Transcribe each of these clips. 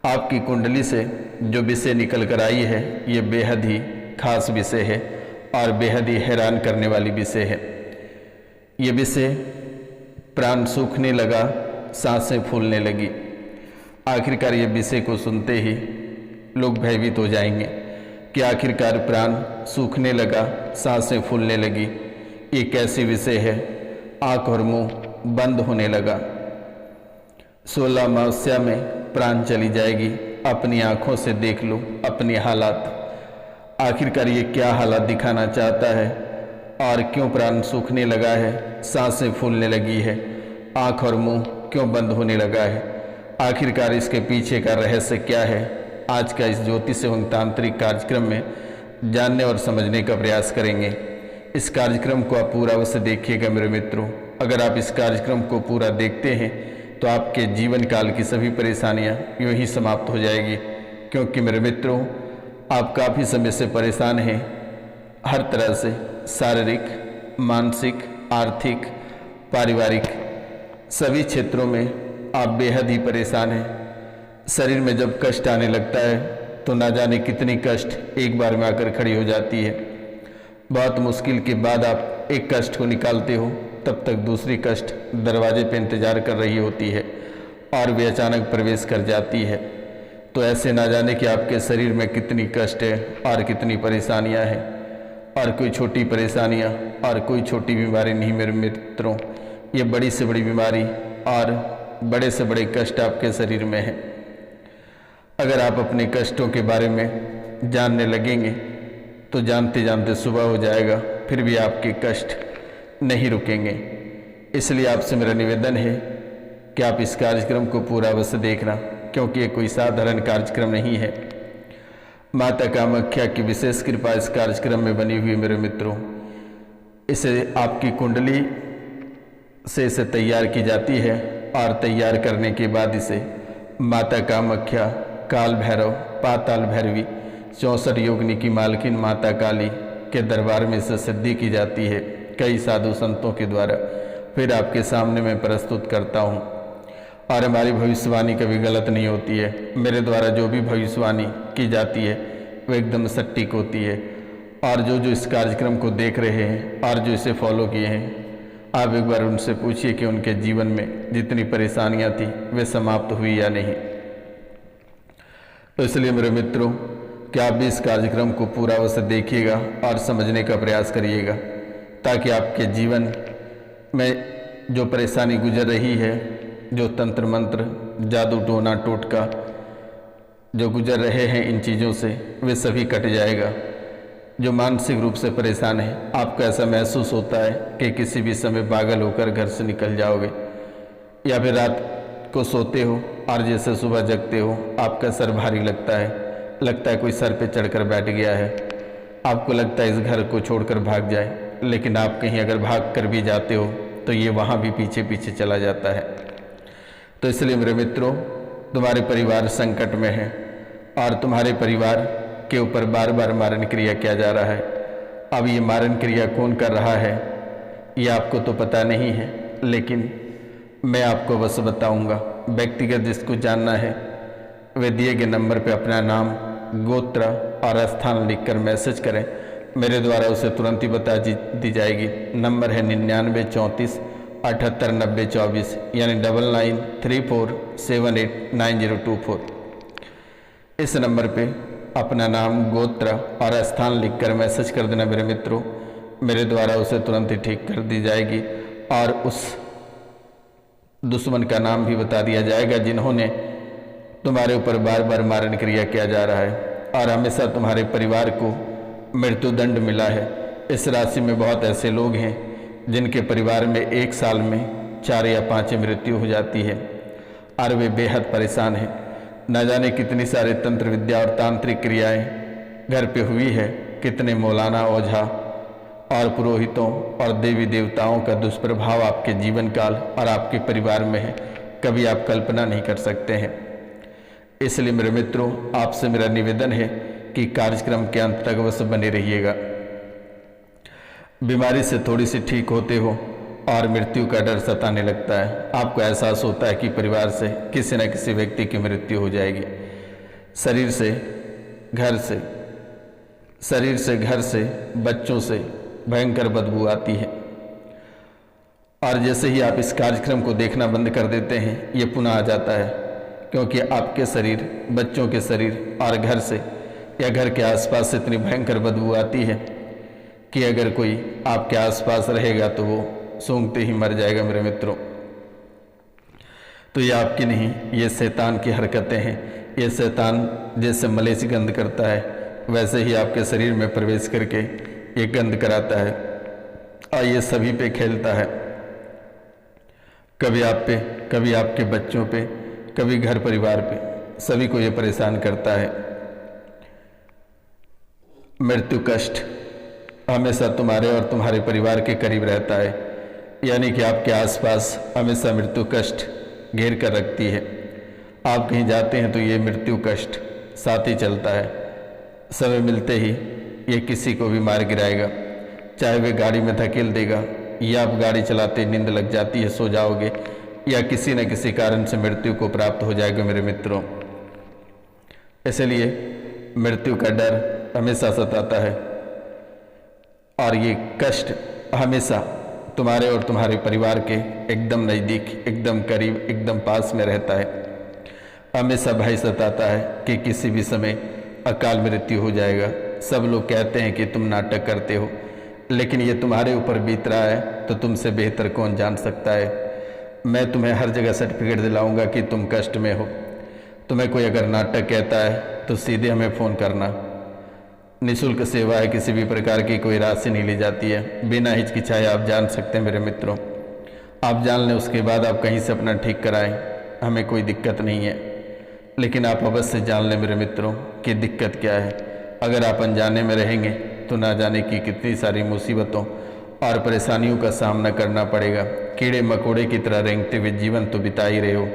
आपकी कुंडली से जो विषय निकल कर आई है ये बेहद ही खास विषय है और बेहद ही हैरान करने वाली विषय है। ये विषय प्राण सूखने लगा, सांसें फूलने लगी। आखिरकार ये विषय को सुनते ही लोग भयभीत हो जाएंगे कि आखिरकार प्राण सूखने लगा, सांसें फूलने लगी, ये कैसी विषय है। आँख और मुंह बंद होने लगा। 16 अमावस्या में प्राण चली जाएगी। अपनी आंखों से देख लो अपनी हालात। आखिरकार ये क्या हालात दिखाना चाहता है और क्यों प्राण सूखने लगा है, सांसें फूलने लगी है, आंख और मुंह क्यों बंद होने लगा है। आखिरकार इसके पीछे का रहस्य क्या है, आज का इस ज्योतिष एवं तांत्रिक कार्यक्रम में जानने और समझने का प्रयास करेंगे। इस कार्यक्रम को आप पूरा अवश्य देखिएगा मेरे मित्रों। अगर आप इस कार्यक्रम को पूरा देखते हैं तो आपके जीवन काल की सभी परेशानियां यूं ही समाप्त हो जाएगी। क्योंकि मेरे मित्रों, आप काफ़ी समय से परेशान हैं, हर तरह से, शारीरिक, मानसिक, आर्थिक, पारिवारिक सभी क्षेत्रों में आप बेहद ही परेशान हैं। शरीर में जब कष्ट आने लगता है तो ना जाने कितनी कष्ट एक बार में आकर खड़ी हो जाती है। बहुत मुश्किल के बाद आप एक कष्ट को निकालते हो, तब तक दूसरी कष्ट दरवाजे पे इंतजार कर रही होती है और वे अचानक प्रवेश कर जाती है। तो ऐसे ना जाने कि आपके शरीर में कितनी कष्ट है और कितनी परेशानियां हैं। और कोई छोटी परेशानियां और कोई छोटी बीमारी नहीं मेरे मित्रों, ये बड़ी से बड़ी बीमारी और बड़े से बड़े कष्ट आपके शरीर में हैं। अगर आप अपने कष्टों के बारे में जानने लगेंगे तो जानते जानते सुबह हो जाएगा, फिर भी आपके कष्ट नहीं रुकेंगे। इसलिए आपसे मेरा निवेदन है कि आप इस कार्यक्रम को पूरा अवश्य देखना, क्योंकि ये कोई साधारण कार्यक्रम नहीं है। माता कामाख्या की विशेष कृपा इस कार्यक्रम में बनी हुई मेरे मित्रों। इसे आपकी कुंडली से इसे तैयार की जाती है और तैयार करने के बाद इसे माता कामाख्या, काल भैरव, पाताल भैरवी, 64 योगिनी की मालकिन माता काली के दरबार में इसे सिद्धि की जाती है कई साधु संतों के द्वारा। फिर आपके सामने मैं प्रस्तुत करता हूँ और हमारी भविष्यवाणी कभी गलत नहीं होती है। मेरे द्वारा जो भी भविष्यवाणी की जाती है वो एकदम सटीक होती है। और जो जो इस कार्यक्रम को देख रहे हैं और जो इसे फॉलो किए हैं, आप एक बार उनसे पूछिए कि उनके जीवन में जितनी परेशानियाँ थी वे समाप्त हुई या नहीं। तो इसलिए मेरे मित्रों, कि आप भी इस कार्यक्रम को पूरा अवश्य देखिएगा और समझने का प्रयास करिएगा, ताकि आपके जीवन में जो परेशानी गुजर रही है, जो तंत्र मंत्र, जादू टोना टोटका जो गुजर रहे हैं इन चीज़ों से, वे सभी कट जाएगा। जो मानसिक रूप से परेशान है, आपको ऐसा महसूस होता है कि किसी भी समय पागल होकर घर से निकल जाओगे, या फिर रात को सोते हो और जैसे सुबह जगते हो आपका सर भारी लगता है कोई सर पे चढ़कर बैठ गया है। आपको लगता है इस घर को छोड़कर भाग जाए, लेकिन आप कहीं अगर भाग कर भी जाते हो तो ये वहाँ भी पीछे पीछे चला जाता है। तो इसलिए मेरे मित्रों, तुम्हारे परिवार संकट में है और तुम्हारे परिवार के ऊपर बार बार मारण क्रिया किया जा रहा है। अब ये मारण क्रिया कौन कर रहा है ये आपको तो पता नहीं है, लेकिन मैं आपको बस बताऊंगा। व्यक्तिगत जिसको जानना है वे दिए गए नंबर पे अपना नाम, गोत्र और स्थान लिखकर मैसेज करें। मेरे द्वारा उसे तुरंत ही बता दी जाएगी। नंबर है 9934 78 90 24, यानी 9934789024। इस नंबर पे अपना नाम, गोत्र और स्थान लिखकर मैसेज कर देना मेरे मित्रों। मेरे द्वारा उसे तुरंत ही ठीक कर दी जाएगी और उस दुश्मन का नाम भी बता दिया जाएगा जिन्होंने तुम्हारे ऊपर बार बार मारण क्रिया किया जा रहा है और हमेशा तुम्हारे परिवार को मृत्युदंड मिला है। इस राशि में बहुत ऐसे लोग हैं जिनके परिवार में एक साल में 4 या 5 मृत्यु हो जाती है और वे बेहद परेशान हैं। न जाने कितनी सारे तंत्र विद्या और तांत्रिक क्रियाएं घर पे हुई है, कितने मौलाना, ओझा और पुरोहितों और देवी देवताओं का दुष्प्रभाव आपके जीवन काल और आपके परिवार में है, कभी आप कल्पना नहीं कर सकते हैं। इसलिए मेरे मित्रों, आपसे मेरा निवेदन है कि कार्यक्रम के अंत तक अवश्य बने रहिएगा। बीमारी से थोड़ी सी ठीक होते हो और मृत्यु का डर सताने लगता है। आपको एहसास होता है कि परिवार से किसी न किसी व्यक्ति की मृत्यु हो जाएगी। शरीर से, घर से, बच्चों से भयंकर बदबू आती है। और जैसे ही आप इस कार्यक्रम को देखना बंद कर देते हैं, ये पुनः आ जाता है, क्योंकि आपके शरीर, बच्चों के शरीर और घर से या घर के आसपास से इतनी भयंकर बदबू आती है कि अगर कोई आपके आसपास रहेगा तो वो सूंघते ही मर जाएगा मेरे मित्रों। तो ये आपकी नहीं, ये शैतान की हरकतें हैं। ये शैतान जैसे मलेच्छ गंध करता है, वैसे ही आपके शरीर में प्रवेश करके ये गंध कराता है और ये सभी पे खेलता है, कभी आप पे, कभी आपके बच्चों पे, कभी घर परिवार पे, सभी को ये परेशान करता है। मृत्यु कष्ट हमेशा तुम्हारे और तुम्हारे परिवार के करीब रहता है, यानी कि आपके आसपास हमेशा मृत्यु कष्ट घेर कर रखती है। आप कहीं जाते हैं तो ये मृत्यु कष्ट साथ ही चलता है। समय मिलते ही ये किसी को भी मार गिराएगा, चाहे वे गाड़ी में धकेल देगा, या आप गाड़ी चलाते नींद लग जाती है, सो जाओगे, या किसी न किसी कारण से मृत्यु को प्राप्त हो जाएगा मेरे मित्रों। इसलिए मृत्यु का डर हमेशा सताता है और ये कष्ट हमेशा तुम्हारे और तुम्हारे परिवार के एकदम नज़दीक, एकदम करीब, एकदम पास में रहता है। हमेशा भय सताता है कि किसी भी समय अकाल मृत्यु हो जाएगा। सब लोग कहते हैं कि तुम नाटक करते हो, लेकिन ये तुम्हारे ऊपर बीत रहा है तो तुमसे बेहतर कौन जान सकता है। मैं तुम्हें हर जगह सर्टिफिकेट दिलाऊंगा कि तुम कष्ट में हो। तुम्हें कोई अगर नाटक कहता है तो सीधे हमें फ़ोन करना। निःशुल्क सेवा है, किसी भी प्रकार की कोई राशि नहीं ली जाती है। बिना हिचकिचाए आप जान सकते हैं मेरे मित्रों। आप जान लें, उसके बाद आप कहीं से अपना ठीक कराएं, हमें कोई दिक्कत नहीं है। लेकिन आप अवश्य जान लें मेरे मित्रों कि दिक्कत क्या है। अगर आप अनजाने में रहेंगे तो ना जाने की कितनी सारी मुसीबतों और परेशानियों का सामना करना पड़ेगा। कीड़े मकोड़े की तरह रेंगते हुए जीवन तो बिता ही रहे हो,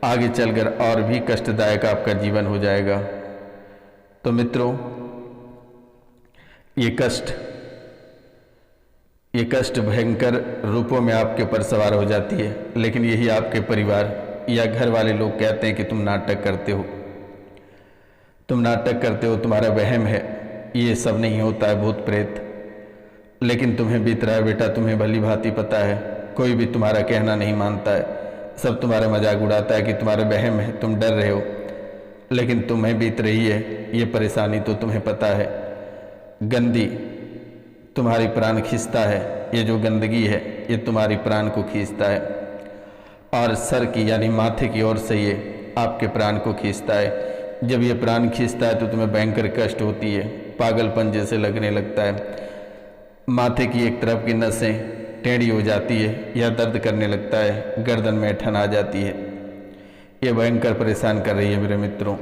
आगे चलकर और भी कष्टदायक आपका जीवन हो जाएगा। तो मित्रों, ये कष्ट भयंकर रूपों में आपके ऊपर सवार हो जाती है, लेकिन यही आपके परिवार या घर वाले लोग कहते हैं कि तुम नाटक करते हो, तुम्हारा वहम है, ये सब नहीं होता है, भूत प्रेत। लेकिन तुम्हें बीत रहा है बेटा, तुम्हें भली भांति पता है, कोई भी तुम्हारा कहना नहीं मानता है, सब तुम्हारा मजाक उड़ाता है कि तुम्हारा वहम है, तुम डर रहे हो। लेकिन तुम्हें बीत रही है ये परेशानी तो तुम्हें पता है। गंदी तुम्हारी प्राण खींचता है, ये जो गंदगी है ये तुम्हारी प्राण को खींचता है, और सर की यानी माथे की ओर से ये आपके प्राण को खींचता है। जब ये प्राण खींचता है तो तुम्हें भयंकर कष्ट होती है, पागलपन जैसे लगने लगता है। माथे की एक तरफ की नसें टेढ़ी हो जाती है या दर्द करने लगता है, गर्दन में ठन आ जाती है। ये भयंकर परेशान कर रही है मेरे मित्रों।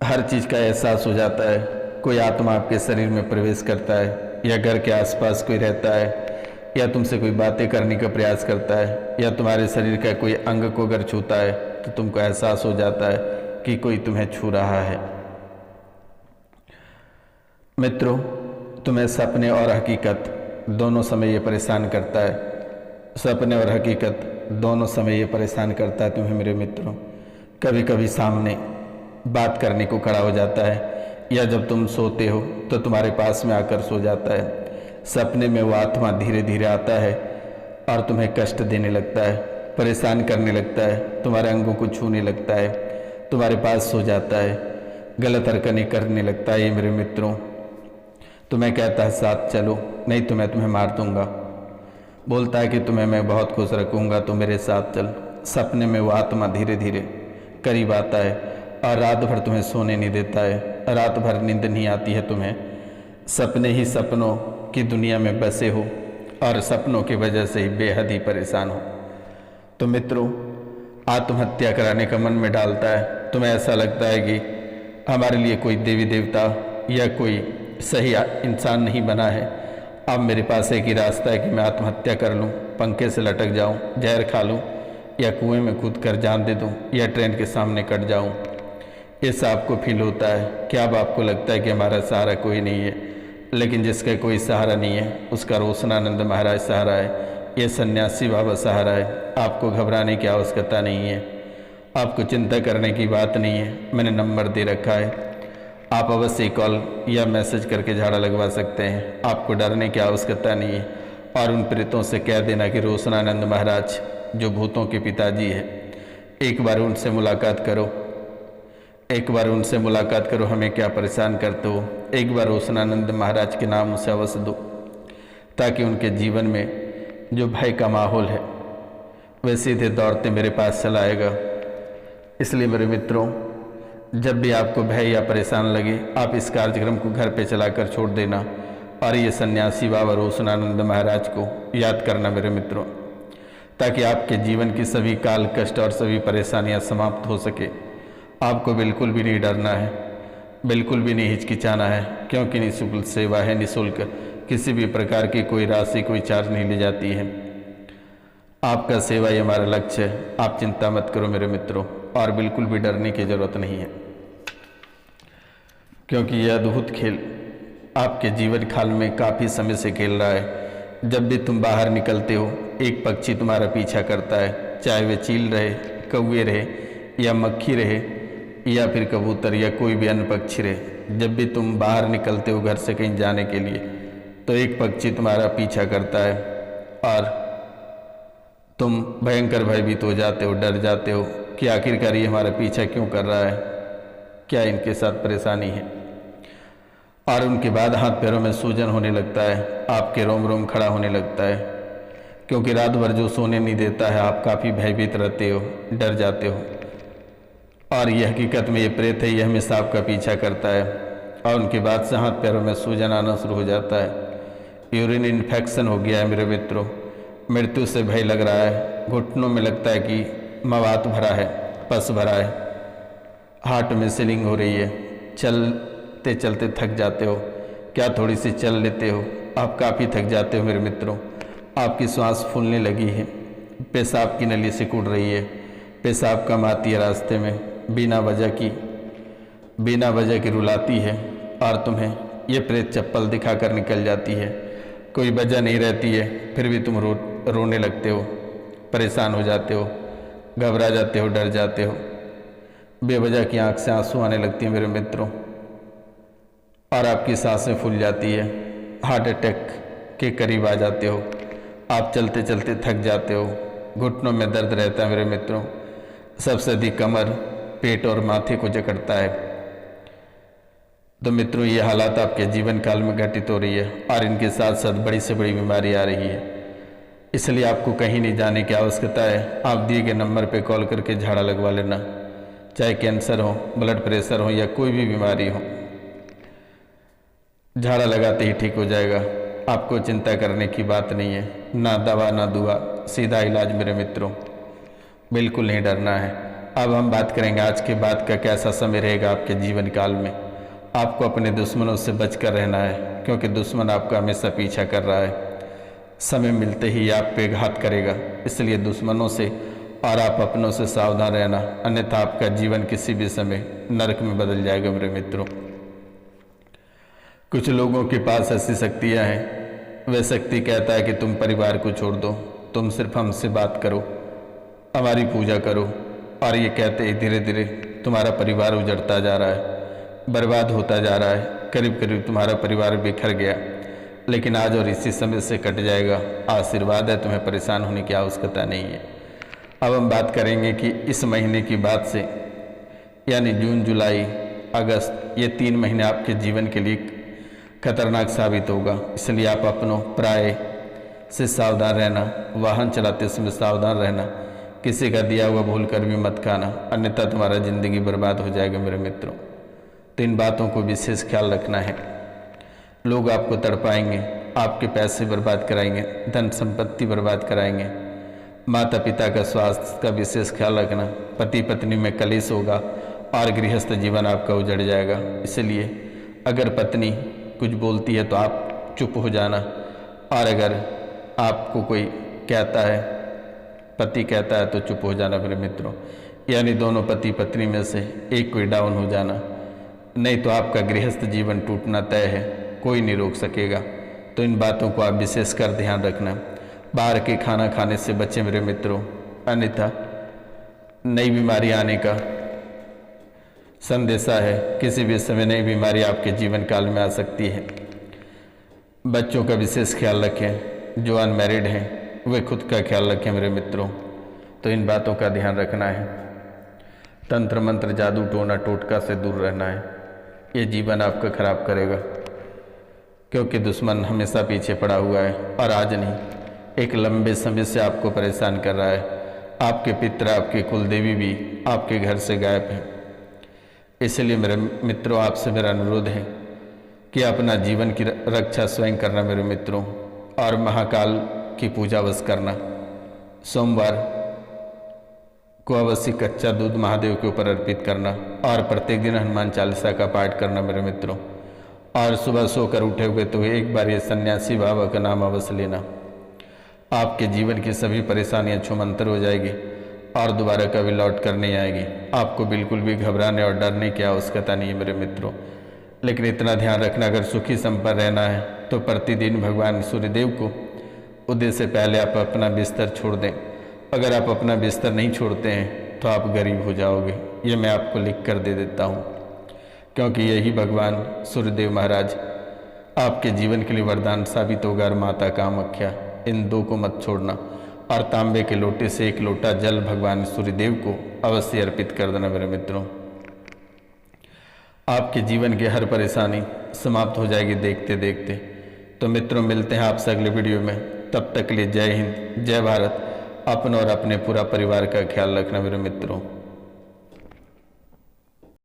हर चीज़ का एहसास हो जाता है। कोई आत्मा आपके शरीर में प्रवेश करता है, या घर के आसपास कोई रहता है, या तुमसे कोई बातें करने का प्रयास करता है, या तुम्हारे शरीर का कोई अंग को अगर छूता है तो तुमको एहसास हो जाता है कि कोई तुम्हें छू रहा है। मित्रों, तुम्हें सपने और हकीकत दोनों समय ये परेशान करता है। सपने और हकीकत दोनों समय ये परेशान करता है तुम्हें मेरे मित्रों। कभी कभी सामने बात करने को खड़ा हो जाता है, या जब तुम सोते हो तो तुम्हारे पास में आकर सो जाता है। सपने में वो आत्मा धीरे धीरे आता है और तुम्हें कष्ट देने लगता है, परेशान करने लगता है, तुम्हारे अंगों को छूने लगता है, तुम्हारे पास सो जाता है, गलत हरकतें करने लगता है। ये मेरे मित्रों, तुम्हें कहता है साथ चलो, नहीं तो मैं तुम्हें मार दूंगा। बोलता है कि तुम्हें मैं बहुत खुश रखूंगा, तो मेरे साथ चल। सपने में वो आत्मा धीरे धीरे करीब आता है और रात भर तुम्हें सोने नहीं देता है, रात भर नींद नहीं आती है तुम्हें। सपने ही सपनों की दुनिया में बसे हो और सपनों की वजह से ही बेहद ही परेशान हो। तो मित्रों, आत्महत्या कराने का मन में डालता है। तुम्हें ऐसा लगता है कि हमारे लिए कोई देवी देवता या कोई सही इंसान नहीं बना है। अब मेरे पास एक ही रास्ता है कि मैं आत्महत्या कर लूं, पंखे से लटक जाऊं, जहर खा लूं, या कुएं में कूद कर जान दे दूं, या ट्रेन के सामने कट जाऊं। ऐसा आपको फील होता है कि अब आपको लगता है कि हमारा सहारा कोई नहीं है। लेकिन जिसका कोई सहारा नहीं है उसका रोशनानंद महाराज सहारा है, ये सन्यासी बाबा सहारा है। आपको घबराने की आवश्यकता नहीं है। आपको चिंता करने की बात नहीं है, मैंने नंबर दे रखा है, आप अवश्य कॉल या मैसेज करके झाड़ा लगवा सकते हैं। आपको डरने की आवश्यकता नहीं है। और उन प्रेतों से कह देना कि रोशनानंद महाराज जो भूतों के पिताजी है, एक बार उनसे मुलाकात करो, एक बार उनसे मुलाकात करो, हमें क्या परेशान करते हो, एक बार रोशनानंद महाराज के नाम उसे अवश्य दो, ताकि उनके जीवन में जो भय का माहौल है वह सीधे दौड़ते मेरे पास चला आएगा। इसलिए मेरे मित्रों, जब भी आपको भय या परेशान लगे, आप इस कार्यक्रम को घर पे चलाकर छोड़ देना और ये सन्यासी बाबा रोशनानंद महाराज को याद करना मेरे मित्रों, ताकि आपके जीवन की सभी काल कष्ट और सभी परेशानियां समाप्त हो सके। आपको बिल्कुल भी नहीं डरना है, बिल्कुल भी नहीं हिचकिचाना है, क्योंकि निःशुल्क सेवा है, निःशुल्क, किसी भी प्रकार की कोई राशि कोई चार्ज नहीं ली जाती है। आपका सेवा ही हमारा लक्ष्य है। आप चिंता मत करो मेरे मित्रों, और बिल्कुल भी डरने की जरूरत नहीं है, क्योंकि यह अद्भुत खेल आपके जीवन काल में काफ़ी समय से खेल रहा है। जब भी तुम बाहर निकलते हो, एक पक्षी तुम्हारा पीछा करता है, चाहे वे चील रहे, कौवे रहे या मक्खी रहे या फिर कबूतर या कोई भी अन्य पक्षी रहे। जब भी तुम बाहर निकलते हो घर से कहीं जाने के लिए, तो एक पक्षी तुम्हारा पीछा करता है और तुम भयंकर भयभीत हो जाते हो, डर जाते हो कि आखिरकार ये हमारा पीछा क्यों कर रहा है, क्या इनके साथ परेशानी है। और उनके बाद हाथ पैरों में सूजन होने लगता है, आपके रोम रोम खड़ा होने लगता है, क्योंकि रात भर जो सोने नहीं देता है, आप काफ़ी भयभीत रहते हो, डर जाते हो। और यह हकीकत में ये प्रेत है, यह हमेशा आपका पीछा करता है। और उनके बाद से हाथ पैरों में सूजन आना शुरू हो जाता है। यूरिन इन्फेक्शन हो गया है मेरे मित्रों, मृत्यु से भय लग रहा है, घुटनों में लगता है कि मवात भरा है, पस भरा है, हार्ट में स्वेलिंग हो रही है, चलते चलते थक जाते हो, क्या थोड़ी सी चल लेते हो, आप काफ़ी थक जाते हो मेरे मित्रों। आपकी सांस फूलने लगी है, पेशाब की नली सिकुड़ रही है, पेशाब कम आती है रास्ते में, बिना वजह की रुलाती है, और तुम्हें ये प्रेत चप्पल दिखाकर निकल जाती है। कोई वजह नहीं रहती है, फिर भी तुम रोने लगते हो, परेशान हो जाते हो, घबरा जाते हो, डर जाते हो, बेवजह की आंख से आंसू आने लगती है मेरे मित्रों, और आपकी सांसें फूल जाती है, हार्ट अटैक के करीब आ जाते हो, आप चलते चलते थक जाते हो, घुटनों में दर्द रहता है मेरे मित्रों, सबसे अधिक कमर, पेट और माथे को जकड़ता है। तो मित्रों, ये हालात आपके जीवन काल में घटित हो रही है, और इनके साथ साथ बड़ी से बड़ी बीमारी आ रही है। इसलिए आपको कहीं नहीं जाने की आवश्यकता है। आप दिए गए नंबर पर कॉल करके झाड़ा लगवा लेना, चाहे कैंसर हो, ब्लड प्रेशर हो या कोई भी बीमारी हो, झाड़ा लगाते ही ठीक हो जाएगा। आपको चिंता करने की बात नहीं है, ना दवा ना दुआ, सीधा इलाज मेरे मित्रों, बिल्कुल नहीं डरना है। अब हम बात करेंगे आज के बाद का कैसा समय रहेगा आपके जीवन काल में। आपको अपने दुश्मनों से बचकर रहना है, क्योंकि दुश्मन आपका हमेशा पीछा कर रहा है, समय मिलते ही आप पे घात करेगा। इसलिए दुश्मनों से और आप अपनों से सावधान रहना, अन्यथा आपका जीवन किसी भी समय नरक में बदल जाएगा मेरे मित्रों। कुछ लोगों के पास ऐसी शक्तियाँ हैं, वह शक्ति कहता है कि तुम परिवार को छोड़ दो, तुम सिर्फ हमसे बात करो, हमारी पूजा करो, और ये कहते ही धीरे धीरे तुम्हारा परिवार उजड़ता जा रहा है, बर्बाद होता जा रहा है, करीब करीब तुम्हारा परिवार बिखर गया। लेकिन आज और इसी समय से कट जाएगा, आशीर्वाद है, तुम्हें परेशान होने की आवश्यकता नहीं है। अब हम बात करेंगे कि इस महीने की बाद से, यानी जून, जुलाई, अगस्त, ये 3 महीने आपके जीवन के लिए खतरनाक साबित होगा। इसलिए आप अपनों प्राय से सावधान रहना, वाहन चलाते समय सावधान रहना, किसी का दिया हुआ भूल कर भी मत खाना, अन्यथा तुम्हारा ज़िंदगी बर्बाद हो जाएगा मेरे मित्रों। तो इन बातों को विशेष ख्याल रखना है। लोग आपको तड़पाएंगे, आपके पैसे बर्बाद कराएंगे, धन संपत्ति बर्बाद कराएंगे। माता पिता का स्वास्थ्य का विशेष ख्याल रखना, पति पत्नी में कलेश होगा और गृहस्थ जीवन आपका उजड़ जाएगा। इसलिए अगर पत्नी कुछ बोलती है तो आप चुप हो जाना, और अगर आपको कोई कहता है, पति कहता है, तो चुप हो जाना मेरे मित्रों। यानी दोनों पति पत्नी में से एक कोई डाउन हो जाना, नहीं तो आपका गृहस्थ जीवन टूटना तय है, कोई नहीं रोक सकेगा। तो इन बातों को आप विशेष कर ध्यान रखना। बाहर के खाना खाने से बचें मेरे मित्रों, अन्यथा नई बीमारी आने का संदेशा है। किसी भी समय नई बीमारी आपके जीवन काल में आ सकती है। बच्चों का विशेष ख्याल रखें। जो अनमैरिड हैं वे खुद का ख्याल रखें मेरे मित्रों। तो इन बातों का ध्यान रखना है। तंत्र मंत्र जादू टोना टोटका से दूर रहना है। ये जीवन आपका खराब करेगा, क्योंकि दुश्मन हमेशा पीछे पड़ा हुआ है और आज नहीं, एक लंबे समय से आपको परेशान कर रहा है। आपके पितर, आपके कुलदेवी भी आपके घर से गायब हैं। इसलिए मेरे मित्रों, आपसे मेरा अनुरोध है कि अपना जीवन की रक्षा स्वयं करना मेरे मित्रों, और महाकाल की पूजा अवश्य करना। सोमवार को अवश्य कच्चा दूध महादेव के ऊपर अर्पित करना और प्रत्येक दिन हनुमान चालीसा का पाठ करना मेरे मित्रों। और सुबह सोकर उठे हुए तो एक बार ये सन्यासी बाबा का नाम अवश्य लेना। आपके जीवन की सभी परेशानियां छूमंतर हो जाएगी और दोबारा कभी लौट कर नहीं आएगी। आपको बिल्कुल भी घबराने और डरने की आवश्यकता नहीं है मेरे मित्रों। लेकिन इतना ध्यान रखना, अगर सुखी संपन्न रहना है तो प्रतिदिन भगवान सूर्यदेव को उदय से पहले आप अपना बिस्तर छोड़ दें। अगर आप अपना बिस्तर नहीं छोड़ते हैं तो आप गरीब हो जाओगे। ये मैं आपको लिख कर दे देता हूँ, क्योंकि यही भगवान सूर्यदेव महाराज आपके जीवन के लिए वरदान साबित होगा। और माता कामाख्या, इन दो को मत छोड़ना। और तांबे के लोटे से एक लोटा जल भगवान सूर्यदेव को अवश्य अर्पित कर देना मेरे मित्रों। आपके जीवन की हर परेशानी समाप्त हो जाएगी देखते देखते। तो मित्रों, मिलते हैं आपसे अगले वीडियो में। तब तक के लिए जय हिंद, जय भारत। अपनों और अपने पूरा परिवार का ख्याल रखना मेरे मित्रों।